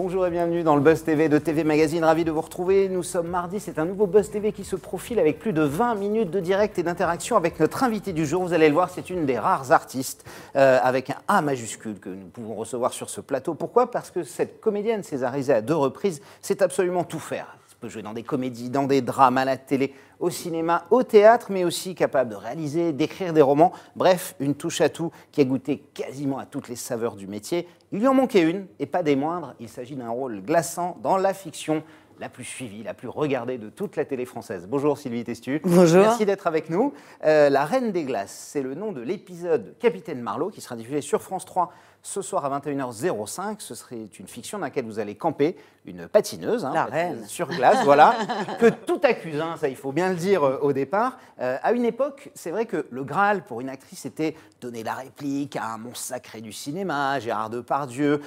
Bonjour et bienvenue dans le Buzz TV de TV Magazine, ravi de vous retrouver. Nous sommes mardi, c'est un nouveau Buzz TV qui se profile avec plus de 20 minutes de direct et d'interaction avec notre invité du jour. Vous allez le voir, c'est une des rares artistes avec un A majuscule que nous pouvons recevoir sur ce plateau. Pourquoi? Parce que cette comédienne césarisée à 2 reprises sait absolument tout faire. Elle peut jouer dans des comédies, dans des drames, à la télé, au cinéma, au théâtre, mais aussi capable de réaliser, d'écrire des romans. Bref, une touche à tout qui a goûté quasiment à toutes les saveurs du métier. Il lui en manquait une, et pas des moindres. Il s'agit d'un rôle glaçant dans la fiction la plus suivie, la plus regardée de toute la télé française. Bonjour Sylvie Testu. Bonjour. Merci d'être avec nous. La Reine des Glaces, c'est le nom de l'épisode Capitaine Marlowe qui sera diffusé sur France 3 ce soir à 21h05. Ce serait une fiction dans laquelle vous allez camper une patineuse, la reine sur glace, voilà, que tout accuse, hein, ça il faut bien le dire au départ. À une époque, c'est vrai que le Graal pour une actrice c'était donner la réplique à un monstre sacré du cinéma, Gérard Depardieu,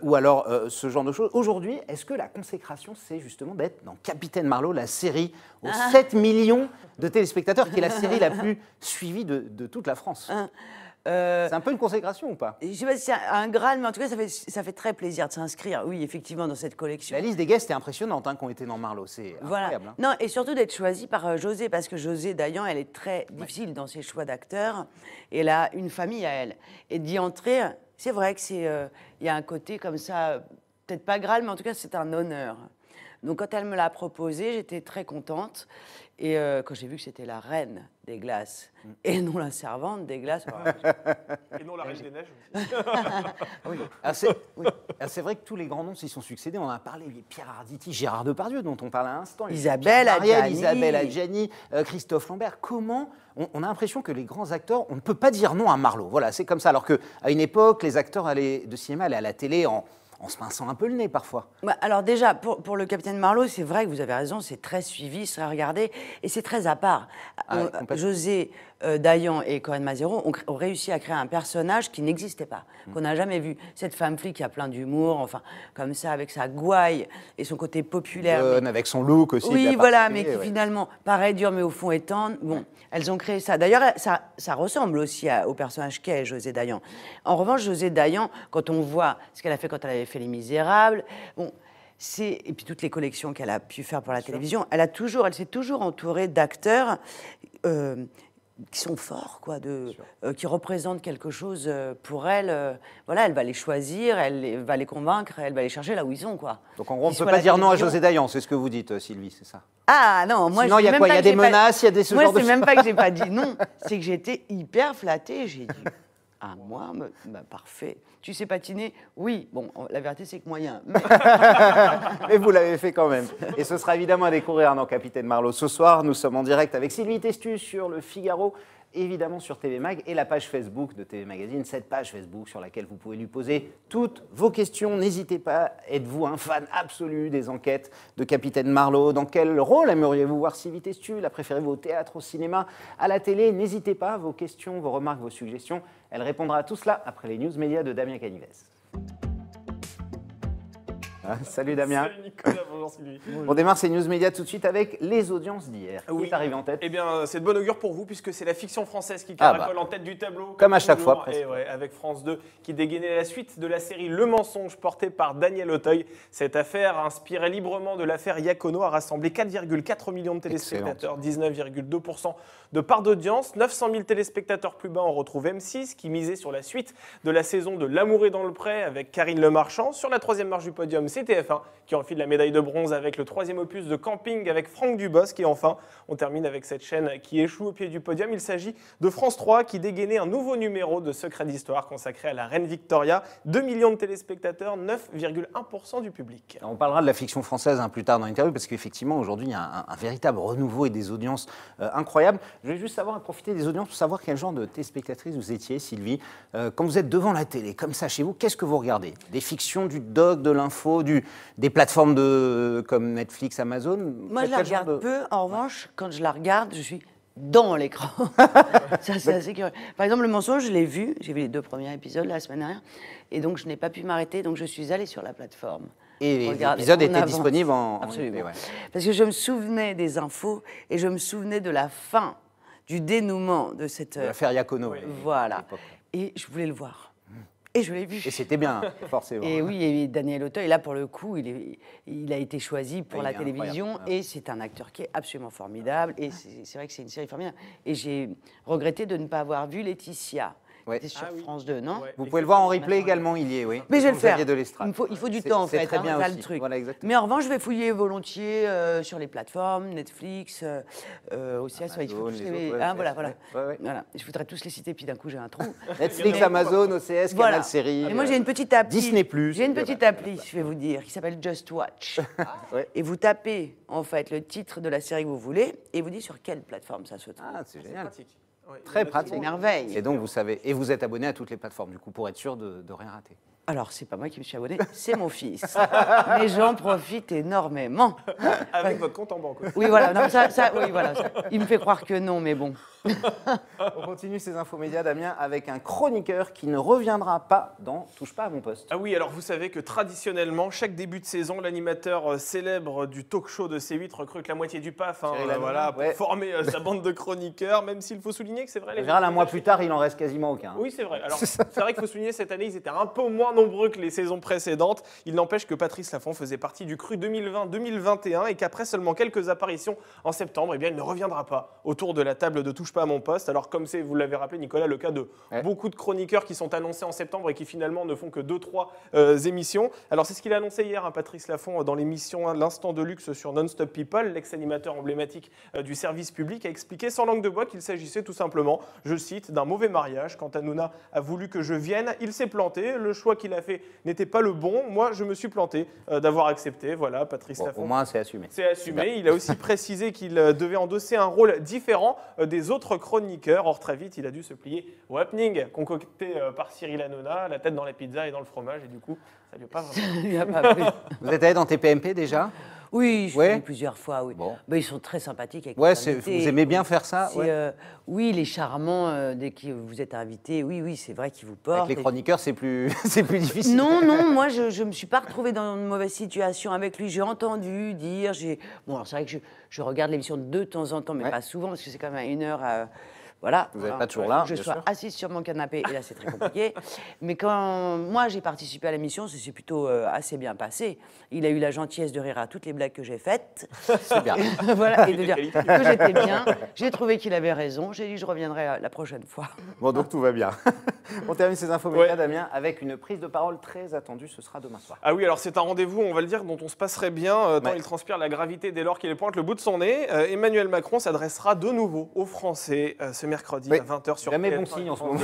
ou alors ce genre de choses. Aujourd'hui, est-ce que la consécration c'est justement d'être dans Capitaine Marlowe, la série aux 7 millions de téléspectateurs, qui est la série la plus suivie de toute la France? C'est un peu une consécration ou pas? Je ne sais pas si c'est un Graal, mais en tout cas, ça fait très plaisir de s'inscrire, oui, effectivement, dans cette collection. La liste des guests est impressionnante qui ont été dans Marlowe, c'est incroyable. Hein. Non, et surtout d'être choisie par José, parce que José Dayan, elle est très difficile dans ses choix d'acteurs, et elle a une famille à elle. Et d'y entrer, c'est vrai que il y a un côté comme ça, peut-être pas Graal, mais en tout cas, c'est un honneur. Donc quand elle me l'a proposé, j'étais très contente. Et quand j'ai vu que c'était la reine des glaces et non la servante des glaces. Et non la reine des neiges. Oui. C'est vrai que tous les grands noms s'y sont succédés. On en a parlé, Pierre Arditi, Gérard Depardieu, dont on parlait à l'instant. Isabelle Adjani, Christophe Lambert. Comment on a l'impression que les grands acteurs, on ne peut pas dire non à Marlowe. Voilà, c'est comme ça. Alors qu'à une époque, les acteurs de cinéma allaient à la télé en se pinçant un peu le nez parfois. Alors déjà, pour le Capitaine Marlowe, c'est vrai que vous avez raison, c'est très suivi, c'est regardé, et c'est très à part. José Dayan et Corinne Maziero ont réussi à créer un personnage qui n'existait pas, qu'on n'a jamais vu. Cette femme flic qui a plein d'humour, enfin, comme ça, avec sa gouaille et son côté populaire. Avec son look aussi. Oui, voilà, mais qui finalement paraît dur, mais au fond est tendre. Bon, elles ont créé ça. D'ailleurs, ça ressemble aussi au personnage qu'est José Dayan. En revanche, José Dayan, quand on voit ce qu'elle a fait quand elle avait fait Les Misérables, bon, et puis toutes les collections qu'elle a pu faire pour la télévision, elle s'est toujours entourée d'acteurs qui sont forts, quoi, qui représentent quelque chose pour elle. Voilà, elle va les choisir, elle va les convaincre, elle va les chercher là où ils sont, quoi. Donc en gros, on ne peut pas dire non à José Dayan, c'est ce que vous dites, Sylvie, c'est ça? Ah non, moi sinon, il y a quoi? Il y a des menaces, il y a ce genre de choses. Moi, c'est même pas que j'ai pas dit non, c'est que j'étais hyper flattée. J'ai dit à moi, parfait. Tu sais patiner? Oui. Bon, la vérité, c'est que moyen. Mais vous l'avez fait quand même. Et ce sera évidemment à découvrir dans Capitaine Marlowe. Ce soir, nous sommes en direct avec Sylvie Testu sur le Figaro, évidemment sur TV Mag et la page Facebook de TV Magazine, cette page Facebook sur laquelle vous pouvez lui poser toutes vos questions. N'hésitez pas, êtes-vous un fan absolu des enquêtes de Capitaine Marlowe? Dans quel rôle aimeriez-vous voir Sylvie Testu? La préférez-vous au théâtre, au cinéma, à la télé? N'hésitez pas, vos questions, vos remarques, vos suggestions. Elle répondra à tout cela après les news médias de Damien Canives. Salut Damien. Salut Nicolas, bonjour Sylvie. On démarre ces news médias tout de suite avec les audiences d'hier. Oui. Qui est arrivé en tête? Eh bien, c'est de bon augure pour vous puisque c'est la fiction française qui caracole en tête du tableau. Comme à chaque fois, presque. Et ouais, avec France 2 qui dégainait la suite de la série Le Mensonge portée par Daniel Auteuil. Cette affaire, inspirée librement de l'affaire Iacono, a rassemblé 4,4 millions de téléspectateurs, 19,2% de part d'audience. 900 000 téléspectateurs plus bas, on retrouve M6 qui misait sur la suite de la saison de L'amour est dans le pré avec Karine Le Marchand. Sur la troisième marche du podium, c'est TF1 qui enfile la médaille de bronze avec le troisième opus de Camping avec Franck Dubosc. Et enfin, on termine avec cette chaîne qui échoue au pied du podium. Il s'agit de France 3 qui dégainait un nouveau numéro de Secrets d'Histoire consacré à la reine Victoria. 2 millions de téléspectateurs, 9,1% du public. On parlera de la fiction française plus tard dans l'interview parce qu'effectivement, aujourd'hui, il y a un véritable renouveau et des audiences incroyables. Je voulais juste profiter des audiences pour savoir quel genre de téléspectatrice vous étiez, Sylvie. Quand vous êtes devant la télé, comme ça chez vous, qu'est-ce que vous regardez? Des fictions, du doc, de l'info, des plateformes comme Netflix, Amazon? Moi, je la regarde peu. En revanche, quand je la regarde, je suis dans l'écran. Ça, c'est assez curieux. Par exemple, Le Mensonge, je l'ai vu. J'ai vu les 2 premiers épisodes la semaine dernière. Et donc, je n'ai pas pu m'arrêter. Donc, je suis allée sur la plateforme. Et l'épisode était disponible en... Absolument. Ouais. Parce que je me souvenais des infos et je me souvenais de la fin, du dénouement de cette... L'affaire Iacono. Voilà. Et je voulais le voir. Et je l'ai vu. Et c'était bien, forcément. Et oui, et Daniel Auteuil, là, pour le coup, il a été choisi pour la télévision. Et c'est un acteur qui est absolument formidable. Et c'est vrai que c'est une série formidable. Et j'ai regretté de ne pas avoir vu Laetitia. Ouais. C'était sur France 2, non? Vous pouvez le voir en replay également, il y est, oui. Mais je vais le faire. Il faut du temps, en fait, très bien là, aussi. le truc. Voilà, exactement. Mais en revanche, je vais fouiller volontiers sur les plateformes, Netflix, OCS, voilà. Voilà. Je voudrais tous les citer, puis d'un coup, j'ai un trou. Netflix, Amazon, OCS, Canal Série. Et moi, j'ai une petite appli. Disney+. J'ai une petite appli, je vais vous dire, qui s'appelle Just Watch. Ouais. Et vous tapez, en fait, le titre de la série que vous voulez, et vous dites sur quelle plateforme ça se trouve. Ah, c'est génial. Pratique. Ouais, Très pratique. C'est une merveille. Et donc, vous savez, et vous êtes abonné à toutes les plateformes, du coup, pour être sûr de rien rater. Alors, c'est pas moi qui me suis abonné, c'est mon fils. Mais j'en profite énormément. Avec votre compte en banque. Oui, voilà. Non, oui, voilà. Il me fait croire que non, mais bon. On continue ces infos médias, Damien, avec un chroniqueur qui ne reviendra pas dans Touche pas à mon poste. Ah oui, alors vous savez que traditionnellement, chaque début de saison, l'animateur célèbre du talk show de C8 recrute la moitié du PAF pour former sa bande de chroniqueurs, même s'il faut souligner que c'est vrai. En général, un mois plus tard, il en reste quasiment aucun. Oui, c'est vrai. Alors, c'est vrai qu'il faut souligner cette année, ils étaient un peu moins nombreux que les saisons précédentes. Il n'empêche que Patrice Laffont faisait partie du cru 2020-2021 et qu'après seulement quelques apparitions en septembre, eh bien, il ne reviendra pas autour de la table de Touche pas à mon poste. Alors, comme vous l'avez rappelé, Nicolas, le cas de beaucoup de chroniqueurs qui sont annoncés en septembre et qui finalement ne font que 2-3 émissions. Alors, c'est ce qu'il a annoncé hier, Patrice Laffont, dans l'émission L'Instant de Luxe sur Non-Stop People. L'ex-animateur emblématique du service public a expliqué sans langue de bois qu'il s'agissait tout simplement, je cite, d'un mauvais mariage. Quand Hanouna a voulu que je vienne, il s'est planté. Le choix qu'il a fait n'était pas le bon. Moi, je me suis planté d'avoir accepté. Voilà, Patrice Laffont. Au moins, c'est assumé. C'est assumé. Il a aussi précisé qu'il devait endosser un rôle différent des autres chroniqueurs. Or, très vite, il a dû se plier au happening concocté par Cyril Hanouna, la tête dans la pizza et dans le fromage. Et du coup, ça ne lui a pas vraiment. Vous êtes allé dans TPMP déjà? Oui, je l'ai vu plusieurs fois, oui. Bon. Ben, ils sont très sympathiques avec vous aimez bien faire ça? Oui, les charmants, dès que vous êtes invité, oui, c'est vrai qu'ils vous portent. Avec les chroniqueurs, c'est plus difficile. Non, moi, je ne me suis pas retrouvée dans une mauvaise situation avec lui. J'ai entendu dire, Bon, c'est vrai que je regarde l'émission de temps en temps, mais pas souvent, parce que c'est quand même à 1 heure... Voilà. Vous n'êtes pas toujours là. Je suis assise sur mon canapé et là c'est très compliqué. Mais quand moi j'ai participé à l'émission, ça s'est plutôt assez bien passé. Il a eu la gentillesse de rire à toutes les blagues que j'ai faites. C'est bien. Voilà, et de dire que j'étais bien. J'ai trouvé qu'il avait raison. J'ai dit je reviendrai la prochaine fois. Bon, donc tout va bien. On termine ces infos médias, Damien, avec une prise de parole très attendue. Ce sera demain soir. Ah oui, alors c'est un rendez-vous, on va le dire, dont on se passerait bien, tant il transpire la gravité dès lors qu'il pointe le bout de son nez. Emmanuel Macron s'adressera de nouveau aux Français ce mercredi à 20h sur Jamais TF1. bon signe en ce moment.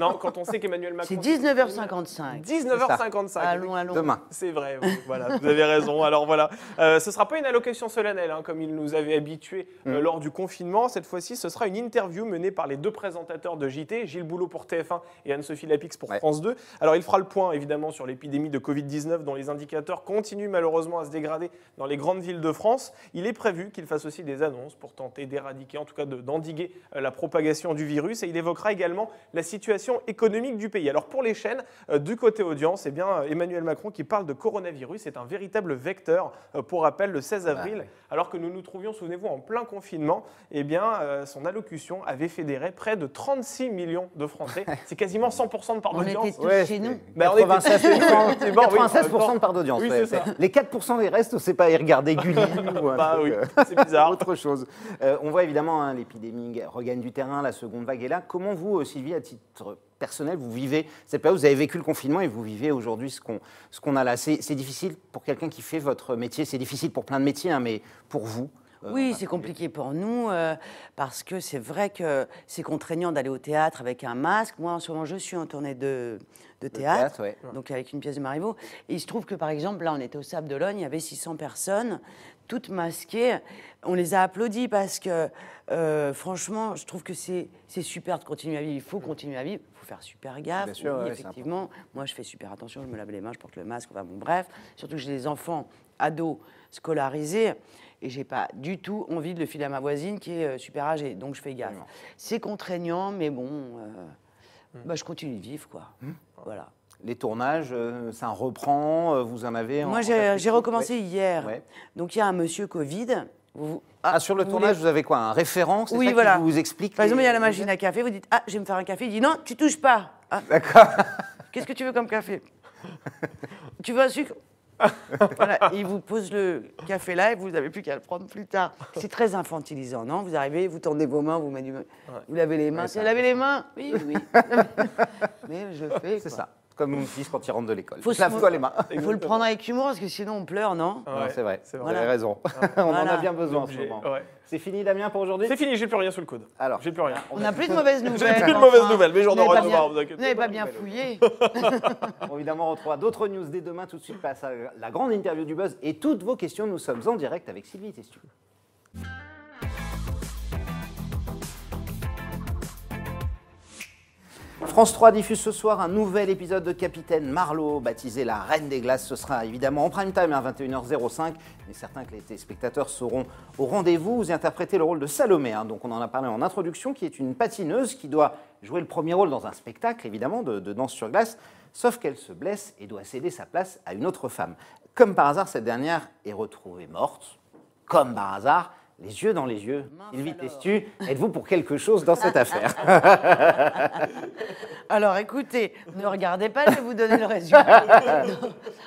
Non, quand on sait qu'Emmanuel Macron... C'est 19h55. 19h55. Allons. Demain. C'est vrai, oui, voilà, vous avez raison. Alors voilà, ce ne sera pas une allocution solennelle, comme il nous avait habitués lors du confinement. Cette fois-ci, ce sera une interview menée par les deux présentateurs de JT, Gilles Boulot pour TF1 et Anne-Sophie Lapix pour France 2. Alors il fera le point, évidemment, sur l'épidémie de Covid-19 dont les indicateurs continuent malheureusement à se dégrader dans les grandes villes de France. Il est prévu qu'il fasse aussi des annonces pour tenter d'éradiquer, en tout cas d'endiguer la propagation du virus. Et il évoquera également la situation économique du pays. Alors pour les chaînes, du côté audience, eh bien, Emmanuel Macron qui parle de coronavirus est un véritable vecteur. Pour rappel, le 16 avril, alors que nous nous trouvions, souvenez-vous, en plein confinement, eh bien, son allocution avait fédéré près de 36 millions de Français. C'est quasiment 100% de part d'audience. On était tous chez nous. 96% de part d'audience. Oui, c'est ça. Les 4% des restes, on ne sait pas y regarder Gulli ou c'est bizarre. autre chose. On voit évidemment l'épidémie regagne du terrain, la seconde vague est là. Comment vous, Sylvie, à titre personnel, vous vivez cette période? Vous avez vécu le confinement et vous vivez aujourd'hui ce qu'on a là. C'est difficile pour quelqu'un qui fait votre métier, c'est difficile pour plein de métiers, mais pour vous? Oui, c'est compliqué pour nous parce que c'est vrai que c'est contraignant d'aller au théâtre avec un masque. Moi, en ce moment, je suis en tournée de théâtre, donc avec une pièce de Marivaux. Et il se trouve que, par exemple, là, on était au Sable d'Olonne, il y avait 600 personnes, toutes masquées. On les a applaudis parce que, franchement, je trouve que c'est super de continuer à vivre. Il faut continuer à vivre. Il faut faire super gaffe. Bien sûr, oui, effectivement. Moi, je fais super attention. Je me lave les mains, je porte le masque. Enfin, bon, bref. Surtout que j'ai des enfants ados scolarisés. Et j'ai pas du tout envie de le filer à ma voisine qui est super âgée. Donc, je fais gaffe. C'est contraignant, mais bon, je continue de vivre, quoi. Voilà. Les tournages, ça reprend, vous en avez... Moi, j'ai recommencé hier. Donc, il y a un monsieur Covid. Sur le tournage, vous avez quoi? Un référent? Oui, voilà. Qui vous explique? Par exemple, il y a la machine à café, vous dites « Ah, je vais me faire un café ». Il dit « Non, tu touches pas ». D'accord. Qu'est-ce que tu veux comme café? Tu veux un sucre? Voilà, il vous pose le café là et vous n'avez plus qu'à le prendre plus tard. C'est très infantilisant, non? Vous arrivez, vous tendez vos mains, vous lavez les mains. Ouais, C'est laver les mains? Oui, oui. Mais je le fais. C'est quoi. ça. Comme mon fils quand il rentre de l'école. Faut se- Lave-toi les mains. Il faut le prendre avec humour parce que sinon on pleure, non? Ouais, Non, c'est vrai, c'est vous vrai. avez raison. On en a Voilà. bien besoin en ce Obligé, moment. ouais. C'est fini Damien pour aujourd'hui? C'est fini, j'ai plus rien sous le coude. Alors, J'ai plus rien. On n'a plus de mauvaises nouvelles. J'ai plus de mauvaises enfin. nouvelles, mais j'en Vous n'avez aurai pas de bien- voir, vous inquiétez Vous n'avez pas. pas bien fouillé. On évidemment, on retrouvera d'autres news dès demain. Tout de suite, passe à la grande interview du Buzz et toutes vos questions. Nous sommes en direct avec Sylvie Testu. France 3 diffuse ce soir un nouvel épisode de Capitaine Marlowe, baptisé La Reine des Glaces. Ce sera évidemment en prime time à 21h05. Mais certains que les téléspectateurs seront au rendez-vous. Vous y interprétez le rôle de Salomé. Donc on en a parlé en introduction, qui est une patineuse qui doit jouer le premier rôle dans un spectacle, évidemment, de danse sur glace. Sauf qu'elle se blesse et doit céder sa place à une autre femme. Comme par hasard, cette dernière est retrouvée morte. Comme par hasard, les yeux dans les yeux. Mince Sylvie alors. Testu, êtes-vous pour quelque chose dans cette affaire? Alors écoutez, ne regardez pas, je vais vous donner le résultat.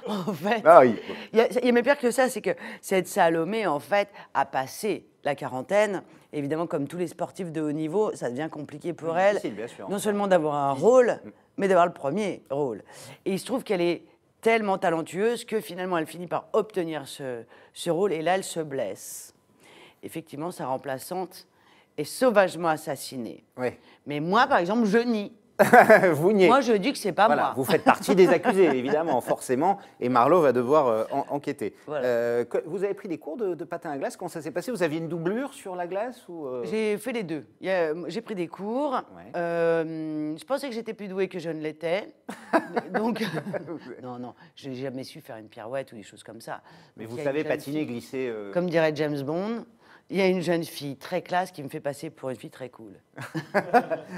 En fait, Ah oui. il y a mais pire que ça, c'est que cette Salomé, en fait, a passé la quarantaine. Évidemment, comme tous les sportifs de haut niveau, ça devient compliqué pour elle. Difficile, bien sûr. Non seulement d'avoir un rôle, mais d'avoir le premier rôle. Et il se trouve qu'elle est tellement talentueuse que finalement, elle finit par obtenir ce rôle et là, elle se blesse. Effectivement, sa remplaçante est sauvagement assassinée. Oui. Mais moi, par exemple, je nie. Vous niez. Moi, je dis que c'est pas Voilà, moi. vous faites partie des accusés, évidemment, forcément, et Marlowe va devoir enquêter. Voilà. Vous avez pris des cours de patin à glace, comment ça s'est passé? Vous aviez une doublure sur la glace ou J'ai fait les deux. J'ai pris des cours. Ouais. Je pensais que j'étais plus douée que je ne l'étais. Donc, non, j'ai jamais su faire une pirouette ou des choses comme ça. Mais Donc, vous il y a savez une jeune patiner, fille, glisser Comme dirait James Bond, il y a une jeune fille très classe qui me fait passer pour une fille très cool.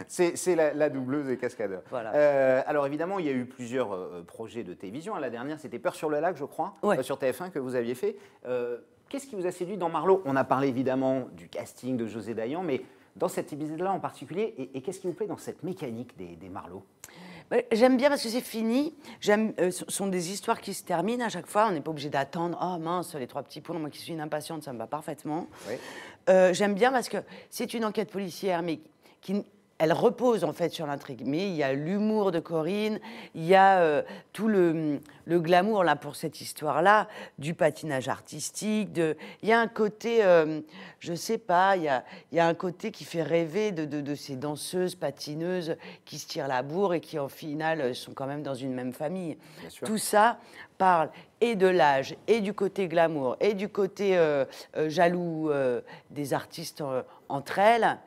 C'est la doubleuse et cascadeur. Voilà. Alors évidemment, il y a eu plusieurs projets de télévision. La dernière, c'était Peur sur le lac, je crois, Ouais. sur TF1 que vous aviez fait. Qu'est-ce qui vous a séduit dans Marlowe? On a parlé évidemment du casting de José Dayan, mais dans cet épisode-là en particulier, et qu'est-ce qui vous plaît dans cette mécanique des Marlowe? J'aime bien parce que c'est fini. Ce sont des histoires qui se terminent à chaque fois. On n'est pas obligé d'attendre. Oh mince, les trois petits points. Moi qui suis une impatiente, ça me va parfaitement. Oui. J'aime bien parce que c'est une enquête policière, mais elle repose en fait sur l'intrigue. Mais il y a l'humour de Corinne, il y a tout le glamour là pour cette histoire-là, du patinage artistique. Il y a un côté, je sais pas, il y a un côté qui fait rêver de ces danseuses, patineuses qui se tirent la bourre et qui en final sont quand même dans une même famille. Bien sûr. Tout ça parle et de l'âge, et du côté glamour, et du côté jaloux des artistes entre elles,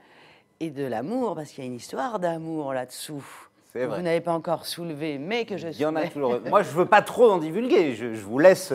et de l'amour, parce qu'il y a une histoire d'amour là-dessous. C'est que vrai. vous n'avez pas encore soulevé, mais que je Il y en a soulève. toujours. Moi, je ne veux pas trop en divulguer. Je vous laisse,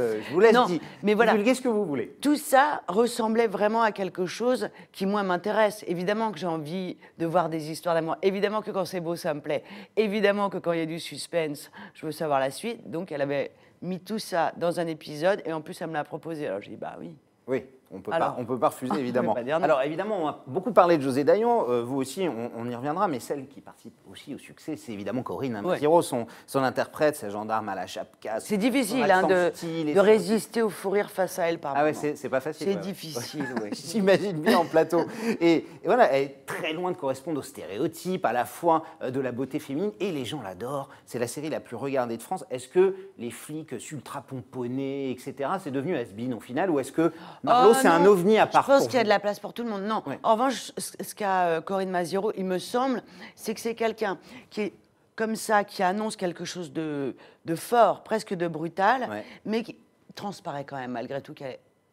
Non, mais voilà. divulguer ce que vous voulez. Tout ça ressemblait vraiment à quelque chose qui, moi, m'intéresse. Évidemment que j'ai envie de voir des histoires d'amour. Évidemment que quand c'est beau, ça me plaît. Évidemment que quand il y a du suspense, je veux savoir la suite. Donc, elle avait mis tout ça dans un épisode et en plus, elle me l'a proposé. Alors, j'ai dit, bah oui. Oui, on ne peut Alors. pas refuser, évidemment. On peut pas dire non. Alors, évidemment, on a beaucoup parlé de José Dayan. Vous aussi, on y reviendra. Mais celle qui participe aussi au succès, c'est évidemment Corinne Maziero, son interprète, sa gendarme à la chapka. C'est difficile son accent de style et de son- résister au fou rire face à elle par Ah ouais, moment. c'est pas facile. C'est ouais. difficile, oui. J'imagine bien en plateau. Et voilà, elle est très loin de correspondre aux stéréotypes, à la fois de la beauté féminine, et les gens l'adorent. C'est la série la plus regardée de France. Est-ce que les flics ultra pomponnés, etc., c'est devenu has-been au final, ou est-ce que Marlowe, c'est un non. ovni à part Je pense pour qu'il y a vous? de la place pour tout le monde. Non. Ouais. En revanche, ce qu'a Corinne Maziero, il me semble, c'est que c'est quelqu'un qui est comme ça, qui annonce quelque chose de fort, presque de brutal, Ouais. mais qui transparaît quand même, malgré tout,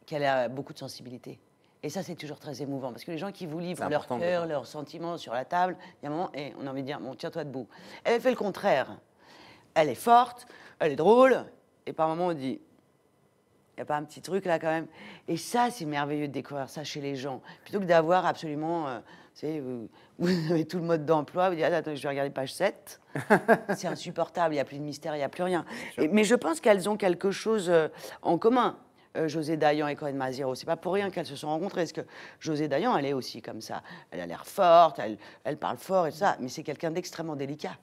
qu'elle a beaucoup de sensibilité. Et ça, c'est toujours très émouvant, parce que les gens qui vous livrent C'est leur important de cœur, le leurs sentiments sur la table, il y a un moment, et on a envie de dire, bon, tiens-toi debout. Elle a fait le contraire. Elle est forte, elle est drôle, et par moments, on dit, il n'y a pas un petit truc là quand même. Et ça, c'est merveilleux de découvrir ça chez les gens. Plutôt que d'avoir absolument, vous savez, vous avez tout le mode d'emploi, vous dites, attends, je vais regarder page 7. C'est insupportable, il n'y a plus de mystère, il n'y a plus rien. Mais je pense qu'elles ont quelque chose en commun. José Dayan et Corinne Maziero. C'est pas pour rien qu'elles se sont rencontrées, parce que José Dayan, elle est aussi comme ça. Elle a l'air forte, elle parle fort et tout ça, mais c'est quelqu'un d'extrêmement délicat.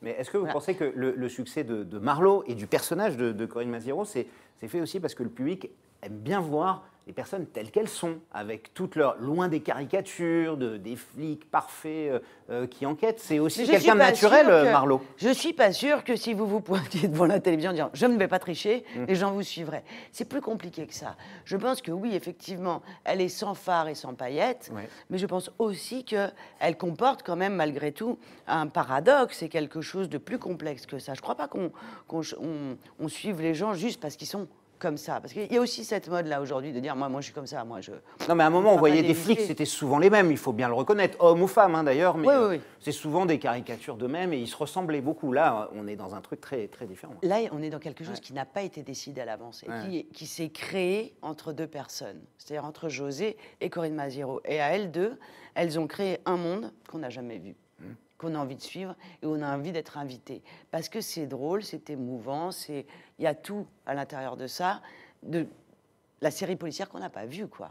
Mais est-ce que vous pensez que le succès de Marlo et du personnage de Corinne Maziero, c'est fait aussi parce que le public aime bien voir les personnes telles qu'elles sont, avec toutes leurs, loin des caricatures, des flics parfaits qui enquêtent. C'est aussi quelqu'un de naturel, Marlo. Je ne suis pas sûre que si vous vous pointiez devant la télévision en disant « je ne vais pas tricher », les gens vous suivraient. C'est plus compliqué que ça. Je pense que oui, effectivement, elle est sans phare et sans paillettes, mais je pense aussi qu'elle comporte quand même, malgré tout, un paradoxe et quelque chose de plus complexe que ça. Je ne crois pas qu'on suive les gens juste parce qu'ils sont comme ça. Parce qu'il y a aussi cette mode-là aujourd'hui de dire moi je suis comme ça, moi je... Non mais à un moment on voyait des flics, c'était souvent les mêmes, il faut bien le reconnaître, hommes ou femmes d'ailleurs, mais c'est souvent des caricatures d'eux-mêmes et ils se ressemblaient beaucoup. Là on est dans un truc très, très différent. Là on est dans quelque chose qui n'a pas été décidé à l'avance et qui s'est créé entre deux personnes, c'est-à-dire entre José et Corinne Maziero. Et à elles deux, elles ont créé un monde qu'on n'a jamais vu. Qu'on a envie de suivre et on a envie d'être invité. Parce que c'est drôle, c'est émouvant, il y a tout à l'intérieur de ça, de la série policière qu'on n'a pas vue, quoi.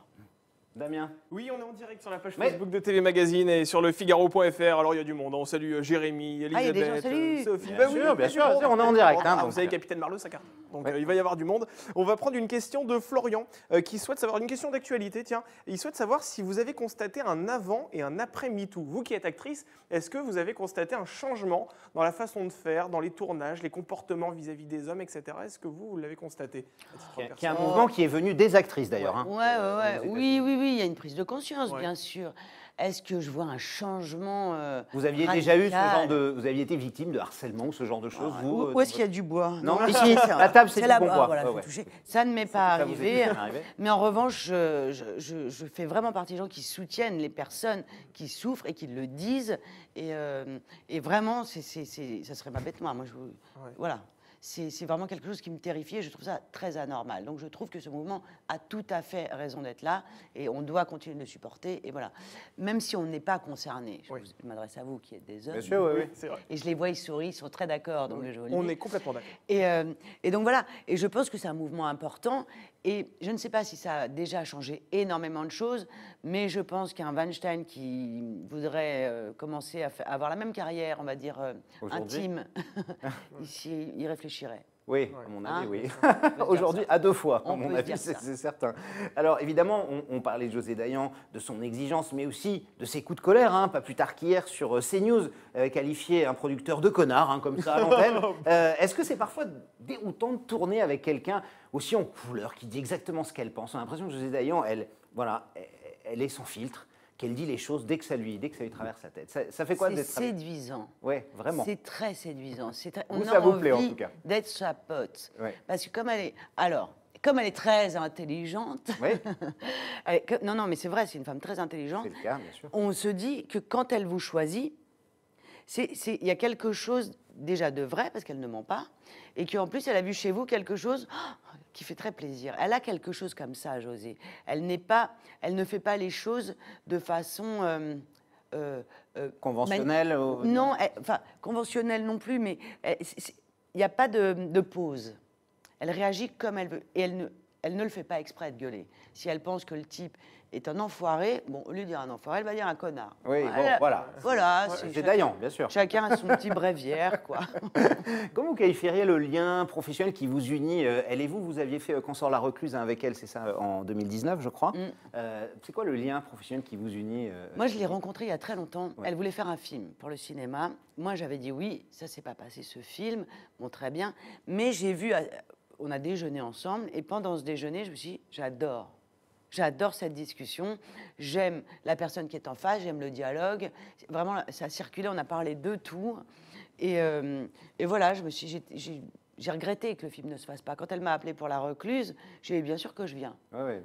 Damien? Oui, on est en direct sur la page Facebook de TV Magazine et sur le Figaro.fr. Alors il y a du monde, on salue Jérémy, Elisabeth, Sophie. Bien sûr, on est en direct. Vous savez, Capitaine Marlowe, ça carte. Donc il va y avoir du monde. On va prendre une question de Florian qui souhaite savoir, une question d'actualité, tiens. Il souhaite savoir si vous avez constaté un avant et un après MeToo. Vous qui êtes actrice, est-ce que vous avez constaté un changement dans la façon de faire, dans les tournages, les comportements vis-à-vis des hommes, etc. Est-ce que vous l'avez constaté? Il y a un mouvement qui est venu des actrices d'ailleurs. Oui, il y a une prise de conscience, bien sûr. Est-ce que je vois un changement Vous aviez radical. déjà eu ce genre de... Vous aviez été victime de harcèlement ou ce genre de choses Où est-ce qu'il y a du bois? Non, ici, la table, c'est du bon bois. Voilà, ça ne m'est pas arrivé. Mais en revanche, je fais vraiment partie des gens qui soutiennent les personnes qui souffrent et qui le disent. Et vraiment, ça serait ma bête noire. Moi, voilà. C'est vraiment quelque chose qui me terrifie et je trouve ça très anormal. Donc je trouve que ce mouvement a tout à fait raison d'être là et on doit continuer de le supporter. Et voilà, même si on n'est pas concerné, je m'adresse à vous qui êtes des hommes. Bien sûr, oui, c'est vrai. Et je les vois, ils sourient, ils sont très d'accord. Donc on est complètement d'accord. Et donc voilà, et je pense que c'est un mouvement important. Et je ne sais pas si ça a déjà changé énormément de choses, mais je pense qu'un Weinstein qui voudrait commencer à avoir la même carrière, on va dire, intime, ici, il réfléchirait. Oui, à mon avis, oui. Aujourd'hui, à deux fois, à mon avis, c'est certain. Alors, évidemment, on parlait de José Dayan, de son exigence, mais aussi de ses coups de colère. Pas plus tard qu'hier, sur CNews, qualifié un producteur de connard, comme ça, à l'antenne. Est-ce que c'est parfois déroutant de tourner avec quelqu'un aussi en couleur, qui dit exactement ce qu'elle pense? On a l'impression que José Dayan, elle est sans filtre, qu'elle dit les choses dès que ça lui traverse la tête. Ça fait quoi d'être... C'est séduisant. Oui, vraiment. C'est très séduisant. On a envie en tout cas d'être sa pote. Parce que comme elle est très intelligente, non, mais c'est vrai, c'est une femme très intelligente. C'est le cas, bien sûr. On se dit que quand elle vous choisit, il y a quelque chose déjà de vrai, parce qu'elle ne ment pas, et qu'en plus, elle a vu chez vous quelque chose qui fait très plaisir. Elle a quelque chose comme ça, José. Elle ne fait pas les choses de façon... conventionnelle Non, conventionnelle non plus, mais il n'y a pas de pause. Elle réagit comme elle veut. Et elle ne le fait pas exprès de gueuler. Si elle pense que le type est un enfoiré, au lieu de dire un enfoiré, elle va dire un connard. Oui, voilà. C'est Dayan, bien sûr. Chacun a son petit bréviaire, quoi. Comment vous qualifieriez le lien professionnel qui vous unit? Elle et vous, vous aviez fait Quand sort la recluse avec elle, c'est ça, en 2019, je crois. C'est quoi le lien professionnel qui vous unit? Moi, je l'ai rencontrée il y a très longtemps. Elle voulait faire un film pour le cinéma. Moi, j'avais dit oui, ça s'est pas passé, ce film. Bon, très bien. Mais j'ai vu... On a déjeuné ensemble et pendant ce déjeuner, je me suis dit, j'adore cette discussion, j'aime la personne qui est en face, j'aime le dialogue. Vraiment, ça a circulé, on a parlé de tout. Et voilà, j'ai regretté que le film ne se fasse pas. Quand elle m'a appelé pour La Recluse, j'ai dit bien sûr que je viens.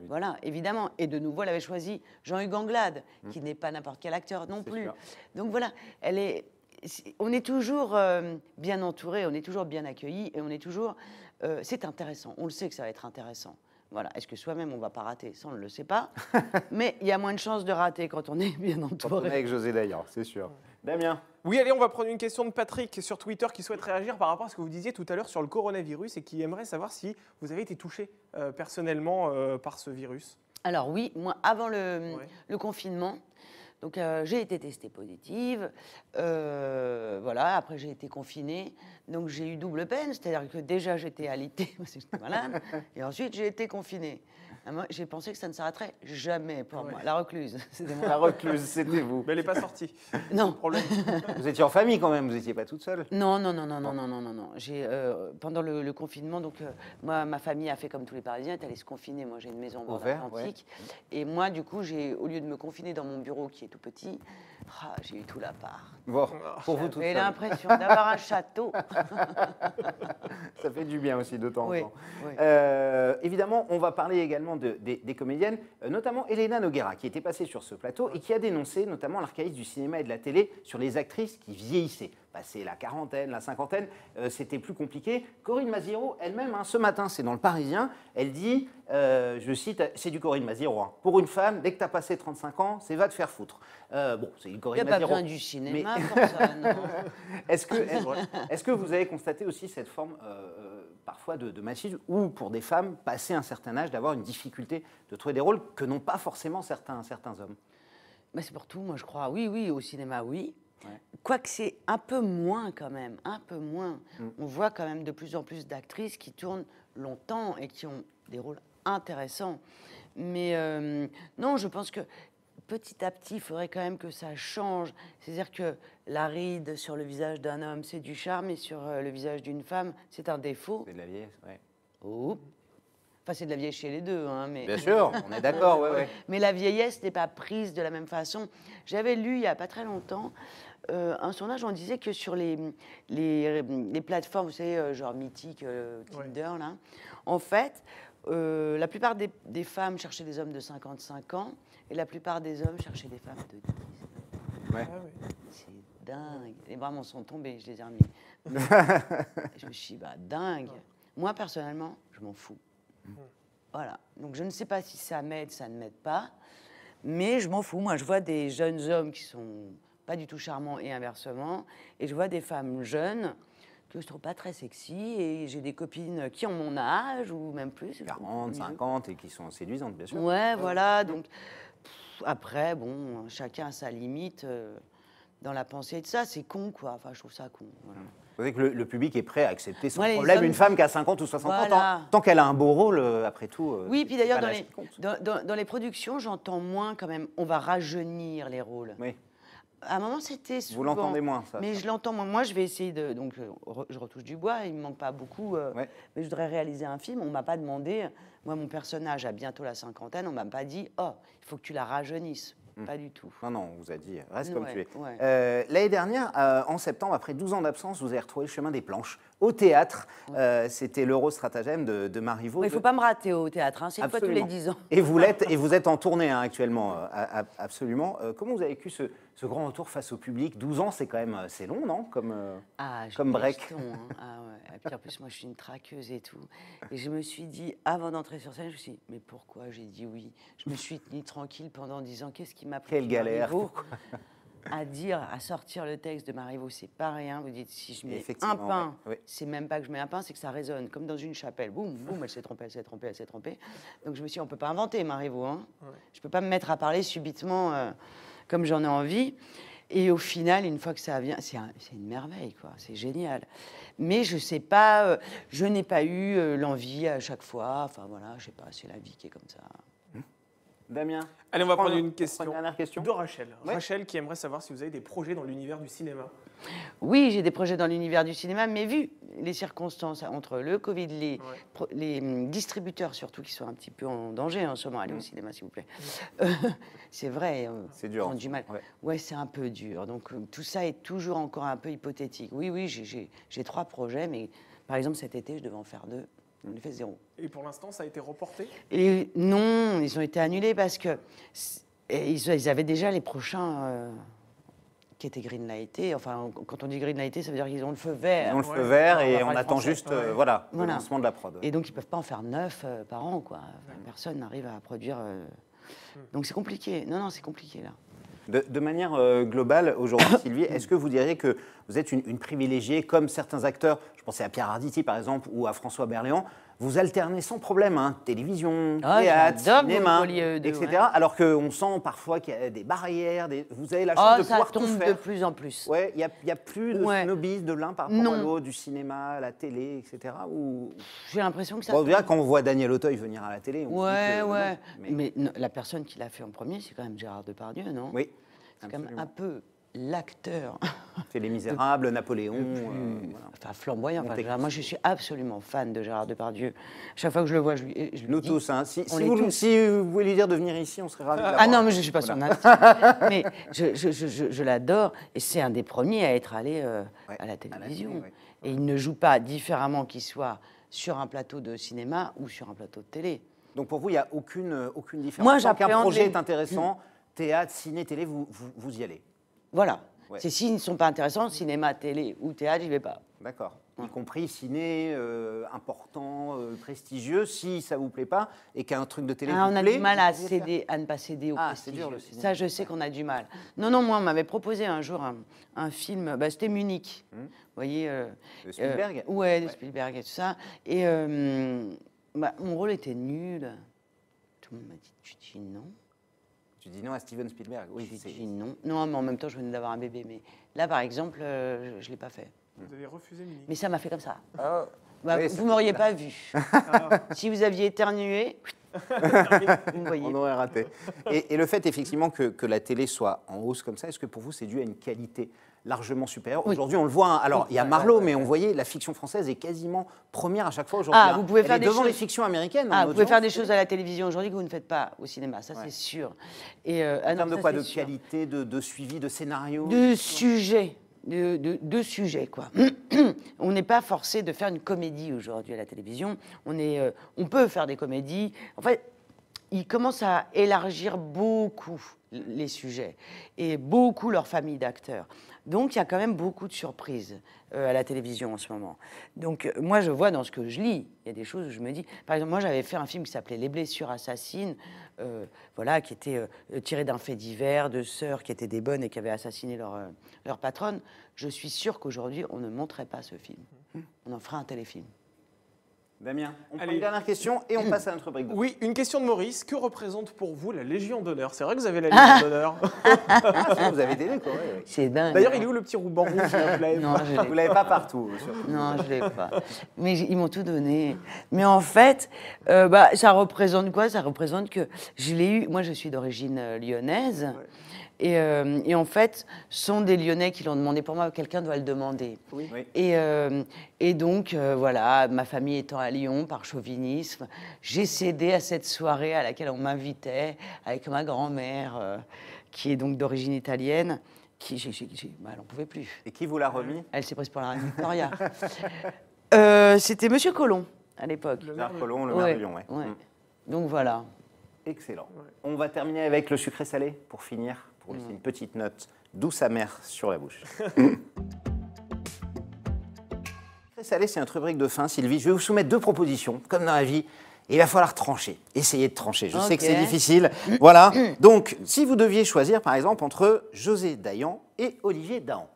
Voilà, évidemment. Et de nouveau, elle avait choisi Jean-Hugues Anglade, qui n'est pas n'importe quel acteur non plus. Sûr. Donc voilà, on est toujours bien entouré, on est toujours bien accueilli et on est toujours... c'est intéressant, on le sait que ça va être intéressant. Voilà. Est-ce que soi-même, on ne va pas rater? Ça, on ne le sait pas. Mais il y a moins de chances de rater quand on est bien Quand on est entouré. avec José Dayan, c'est sûr. Damien. Oui, allez, on va prendre une question de Patrick sur Twitter qui souhaite réagir par rapport à ce que vous disiez tout à l'heure sur le coronavirus et qui aimerait savoir si vous avez été touché personnellement par ce virus. Alors oui, moi, avant le confinement, donc j'ai été testée positive, voilà, après j'ai été confinée, donc j'ai eu double peine, c'est-à-dire que déjà j'étais alitée parce que j'étais malade, et ensuite j'ai été confinée. Moi, j'ai pensé que ça ne s'arrêterait jamais pour moi. La recluse, c'était moi. La recluse, c'était vous. Mais elle n'est pas sortie. Non. Problème. Vous étiez en famille quand même, vous n'étiez pas toute seule. Non. J'ai pendant le confinement, donc moi, ma famille a fait comme tous les Parisiens, est allée se confiner. Moi, j'ai une maison au bord de l'Atlantique, et moi, du coup, au lieu de me confiner dans mon bureau qui est tout petit, j'ai eu tout l'appart. Bon, pour vous toute J'ai seule. l'impression d'avoir un château. Ça fait du bien aussi de temps en Oui, temps. oui. Évidemment, on va parler également des comédiennes, notamment Elena Noguera, qui était passée sur ce plateau et qui a dénoncé notamment l'archaïsme du cinéma et de la télé sur les actrices qui vieillissaient. Passé la quarantaine, la cinquantaine, c'était plus compliqué. Corinne Maziero, elle-même, ce matin, c'est dans Le Parisien, elle dit, je cite, c'est du Corinne Maziero. Pour une femme, dès que tu as passé 35 ans, c'est va te faire foutre. Bon, c'est une Il Corinne n'y a pas Maziero. besoin du cinéma Mais- pour ça, non. Est-ce que vous avez constaté aussi cette forme parfois de machisme ou pour des femmes, passé un certain âge, d'avoir une difficulté de trouver des rôles que n'ont pas forcément certains hommes? Mais c'est pour tout, moi je crois. Oui, au cinéma, oui. Ouais. Quoique c'est un peu moins quand même, un peu moins. On voit quand même de plus en plus d'actrices qui tournent longtemps et qui ont des rôles intéressants. Mais non, je pense que petit à petit, il faudrait quand même que ça change. C'est-à-dire que la ride sur le visage d'un homme, c'est du charme, et sur le visage d'une femme, c'est un défaut. C'est de la vieillesse, ouais. Oh. Enfin, c'est de la vieillesse chez les deux, hein, mais... Bien sûr, on est d'accord, ouais. Mais la vieillesse n'est pas prise de la même façon. J'avais lu il n'y a pas très longtemps un sondage, on disait que sur les plateformes, vous savez, genre Mythique, Tinder, là, en fait, la plupart des femmes cherchaient des hommes de 55 ans et la plupart des hommes cherchaient des femmes de 10. Ouais. Ah oui. C'est dingue. Les bras m'en sont tombés, je les ai remis. Je me suis dit, dingue. Moi, personnellement, je m'en fous. Voilà. Donc, je ne sais pas si ça m'aide, ça ne m'aide pas. Mais je m'en fous. Moi, je vois des jeunes hommes qui sont pas du tout charmants et inversement. Et je vois des femmes jeunes que je trouve pas très sexy. Et j'ai des copines qui ont mon âge ou même plus. 40, 50 et qui sont séduisantes, bien sûr. Ouais, voilà. Donc, après, bon, chacun a sa limite dans la pensée de ça. C'est con, quoi. Enfin, je trouve ça con. Voilà. Vous savez que le public est prêt à accepter sans Ouais, les problème hommes- une femme qui a 50 ou 60 ans. Voilà. Tant qu'elle a un beau rôle, après tout. Oui, puis c'est d'ailleurs, pas dans l'âge les, qui compte. dans les productions, j'entends moins quand même. On va rajeunir les rôles. Oui. À un moment, c'était souvent... Vous l'entendez moins, ça. Mais je l'entends moins. Moi, je vais essayer de... Donc, je retouche du bois, il ne me manque pas beaucoup. Ouais. Mais je voudrais réaliser un film. On ne m'a pas demandé... Moi, mon personnage a bientôt la cinquantaine. On ne m'a pas dit, oh, il faut que tu la rajeunisses. Pas du tout. Non, on vous a dit, reste comme Ouais, tu es. ouais. L'année dernière, en septembre, après 12 ans d'absence, vous avez retrouvé le chemin des planches au théâtre. C'était l'Euro-stratagème de Marivaux. Il ne faut pas me rater au théâtre. Hein. C'est une fois tous les Absolument. 10 ans. Et vous êtes en tournée actuellement, absolument. Comment vous avez vécu ce grand retour face au public? 12 ans, c'est quand même c'est long, non? Comme J'ai comme des break. jetons, hein. Ah ouais. Et puis en plus, moi, je suis une traqueuse et tout. Et je me suis dit, avant d'entrer sur scène, je me suis dit, mais pourquoi j'ai dit oui? Je me suis tenue tranquille pendant 10 ans. Qu'est-ce qui m'a pris Quelle galère, Marivaux à sortir le texte de Marivaux, c'est pas rien. Vous dites, si je mets un Effectivement, pain, ouais. c'est même pas que je mets un pain, c'est que ça résonne, comme dans une chapelle. Boum, boum, elle s'est trompée, elle s'est trompée, elle s'est trompée. Donc je me suis dit, on peut pas inventer Marivaux. Hein. Je peux pas me mettre à parler subitement comme j'en ai envie. Et au final, une fois que ça vient, c'est une merveille, quoi. C'est génial. Mais je sais pas, je n'ai pas eu l'envie à chaque fois. Enfin voilà, je sais pas, c'est la vie qui est comme ça. Damien. Allez, on va prendre Prendre- une question. prendre une dernière question. De Rachel. Ouais. Rachel qui aimerait savoir si vous avez des projets dans l'univers du cinéma. Oui, j'ai des projets dans l'univers du cinéma, mais vu les circonstances entre le Covid, les distributeurs surtout qui sont un petit peu en danger en ce moment, allez au cinéma s'il vous plaît. C'est vrai, C'est dur, ils ont du mal. ouais. Ouais, c'est un peu dur. Donc tout ça est toujours encore un peu hypothétique. Oui, j'ai 3 projets, mais par exemple cet été, je devais en faire 2. On fait 0. Et pour l'instant, ça a été reporté. Et non, ils ont été annulés parce que ils avaient déjà les prochains qui était greenlighté. Enfin, quand on dit greenlighté, ça veut dire qu'ils ont le feu vert. Ils ont le feu vert On va et on parler attend français. juste voilà, le Voilà. lancement de la prod. Et donc, ils ne peuvent pas en faire 9 par an, quoi. Enfin, personne n'arrive à produire. Donc, c'est compliqué. Non, c'est compliqué, là. De manière globale, aujourd'hui, Sylvie, est-ce que vous diriez que vous êtes une privilégiée, comme certains acteurs, je pensais à Pierre Arditi par exemple, ou à François Berléand, vous alternez sans problème, hein, télévision, théâtre, j'adore que vous cinéma, voliez eux deux, etc. ouais. Alors qu'on sent parfois qu'il y a des barrières, vous avez la chance de Ça pouvoir tout tombe faire. de plus en plus. Ouais, il n'y a plus de Ouais. snobisme de l'un par rapport Non. à l'autre, du cinéma, la télé, etc. Ou... J'ai l'impression que ça Bon, déjà, tombe. quand on voit Daniel Auteuil venir à la télé, on se dit Ouais, que ouais. non, Mais non, la personne qui l'a fait en premier, c'est quand même Gérard Depardieu, non? Oui, C'est quand même absolument. un peu l'acteur. C'est Les Misérables, Napoléon. voilà. Enfin, flamboyant. Enfin, Monte moi, je suis absolument fan de Gérard Depardieu. Chaque fois que je le vois, je lui Nous dis... tous, hein. on est tous. Si vous voulez lui dire de venir ici, on serait ravis de l'avoir. Ah non, mais je ne suis pas son intime. Mais je l'adore. Et c'est un des premiers à être allé Ouais, à la télévision. télé, ouais. Et il ne joue pas différemment qu'il soit sur un plateau de cinéma ou sur un plateau de télé. Donc pour vous, il n'y a aucune différence. Moi, Tant qu'un j'appréhende projet les- est intéressant, théâtre, ciné, télé, vous y allez. Voilà. Ouais. C'est s'ils ne sont pas intéressants, cinéma, télé ou théâtre, j'y vais pas. D'accord. Y compris ciné important, prestigieux, si ça vous plaît pas et qu'un truc de télé Ah, vous on a plaît, du mal vous à pouvez le céder, à ne pas céder au Ah, c'est prestigieux. dur, le cinéma. Ça, je sais qu'on a du mal. Non, moi, on m'avait proposé un jour un film, c'était Munich. Vous voyez De Spielberg Ouais, de Spielberg et tout ça. Et mon rôle était nul. Tout le monde m'a dit, tu dis non. Tu dis non à Steven Spielberg. Oui, J'ai c'est dit non. Non, mais en même temps, je venais d'avoir un bébé. Mais là, par exemple, je ne l'ai pas fait. Vous avez refusé Munich. Mais ça m'a fait comme ça. Ah, Bah, oui, ça vous ne m'auriez fait- pas vu. Si vous aviez éternué, vous me voyez. on aurait raté. Et le fait effectivement que la télé soit en hausse comme ça, est-ce que pour vous c'est dû à une qualité largement supérieure? Oui. Aujourd'hui, on le voit. Hein. Alors, il y a Ouais, Marlowe, ouais, mais on voyait la fiction française est quasiment première à chaque fois aujourd'hui. Ah, hein. vous pouvez Elle faire est des devant choses- les fictions américaines. Ah, en vous pouvez audience. faire des choses à la télévision aujourd'hui que vous ne faites pas au cinéma, ça c'est sûr. Et, En termes de quoi? De qualité qualité, de suivi, de scénario? De sujet. De sujet, quoi. On n'est pas forcé de faire une comédie aujourd'hui à la télévision. On peut faire des comédies. En fait, ils commencent à élargir beaucoup les sujets et beaucoup leur famille d'acteurs. Donc, il y a quand même beaucoup de surprises à la télévision en ce moment. Donc, moi, je vois dans ce que je lis, il y a des choses où je me dis... Par exemple, moi, j'avais fait un film qui s'appelait Les blessures assassines, voilà, qui était tiré d'un fait divers, de sœurs qui étaient des bonnes et qui avaient assassiné leur patronne. Je suis sûre qu'aujourd'hui, on ne montrerait pas ce film. On en ferait un téléfilm. Damien, on prend Allez. une dernière question et on passe à notre rubrique. Oui, une question de Maurice. Que représente pour vous la Légion d'honneur? C'est vrai que vous avez la Légion d'honneur. Ah, vous avez télé, quoi. ouais. C'est dingue. D'ailleurs, il est où le petit ruban rouge là, vous l'avez Non, pas je Vous l'ai l'avez pas partout, surtout. Non, je l'ai pas. Mais ils m'ont tout donné. Mais en fait, ça représente quoi? Ça représente que je l'ai eu. Moi, je suis d'origine lyonnaise. Et en fait, ce sont des Lyonnais qui l'ont demandé pour moi. Quelqu'un doit le demander. Oui. Et donc, voilà, ma famille étant à Lyon, par chauvinisme, j'ai cédé à cette soirée à laquelle on m'invitait avec ma grand-mère, qui est donc d'origine italienne, qui, elle n'en pouvait plus. Et qui vous l'a remis? Elle s'est prise pour la reine Victoria. C'était Monsieur Colomb, à l'époque. Gérard Collomb, le maire de Lyon, ouais. ouais. Mm. Donc voilà. Excellent. On va terminer avec le sucré-salé pour finir, pour laisser une petite note douce amère sur la bouche. Sucré-salé, c'est notre rubrique de fin, Sylvie. Je vais vous soumettre deux propositions, comme dans la vie. Et il va falloir trancher. Essayez de trancher. Je sais que c'est Ok. difficile. Voilà. Donc, si vous deviez choisir, par exemple, entre José Dayan et Olivier Dahan.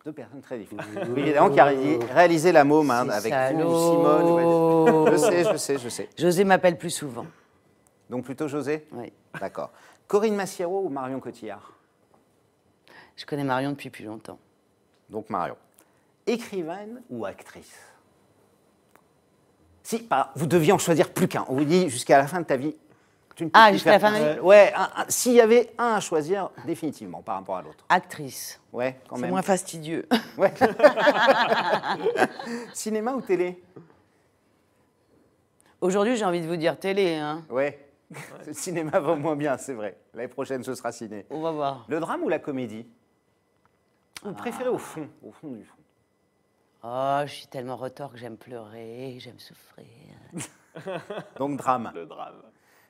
Deux personnes très différentes. Olivier Dahan qui a réalisé La Môme hein, C'est avec salaud. vous, Simone. Je sais. José m'appelle plus souvent. Donc plutôt José? Oui. D'accord. Corinne Massiero ou Marion Cotillard? Je connais Marion depuis plus longtemps. Donc Marion. Écrivaine ou actrice? Si vous deviez en choisir plus qu'un, on vous dit jusqu'à la fin de ta vie. Tu ne peux Ah, plus jusqu'à la faire fin de ma qu'un seul. Ouais, s'il y avait un à choisir définitivement par rapport à l'autre. Actrice. Ouais, quand C'est même. moins fastidieux. Ouais. Cinéma ou télé? Aujourd'hui, j'ai envie de vous dire télé. Hein. Ouais. Le cinéma va moins bien, c'est vrai. L'année prochaine, ce sera ciné. On va voir. Le drame ou la comédie? Vous préférez au fond du fond? Oh, je suis tellement retors que j'aime pleurer, j'aime souffrir. Donc drame. Le drame.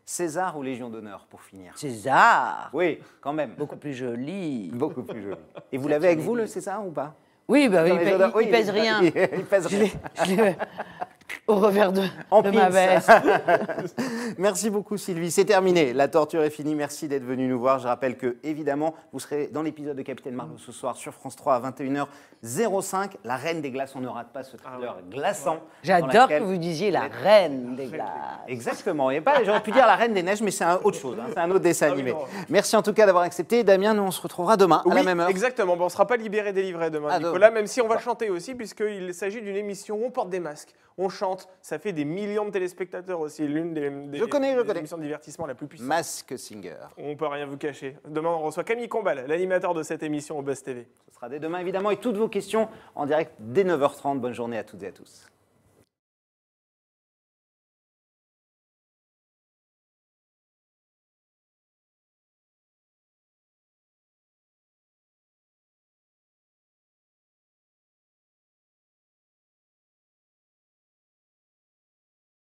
César ou Légion d'honneur pour finir? César. Oui, quand même. Beaucoup plus joli. Beaucoup plus joli. Et vous l'avez avec vous, le César, ou pas? Oui, bah, Dans les odeurs- oui, il pèse rien. Il pèse rien. Je l'ai au revers de En ma pince. veste. Merci beaucoup Sylvie, c'est terminé, la torture est finie, merci d'être venu nous voir. Je rappelle que évidemment vous serez dans l'épisode de Capitaine Marlowe ce soir sur France 3 à 21h05. La Reine des Glaces, on ne rate pas ce thriller glaçant. J'adore dans lequel- que vous disiez la reine des glaces. Exactement, j'aurais pu dire la Reine des Neiges, mais c'est autre chose, hein, c'est un autre dessin animé. non. Merci en tout cas d'avoir accepté. Damien, nous on se retrouvera demain à la même heure. Exactement. Bon, on ne sera pas libéré délivré demain, Ah, Nicolas, même si on va chanter aussi, puisqu'il s'agit d'une émission où on porte des masques, on chante, ça fait des millions de téléspectateurs aussi, l'une des Je connais. émissions de divertissement la plus puissante. Mask Singer. On ne peut rien vous cacher. Demain, on reçoit Camille Combal, l'animateur de cette émission au Buzz TV. Ce sera dès demain évidemment et toutes vos questions en direct dès 9h30. Bonne journée à toutes et à tous.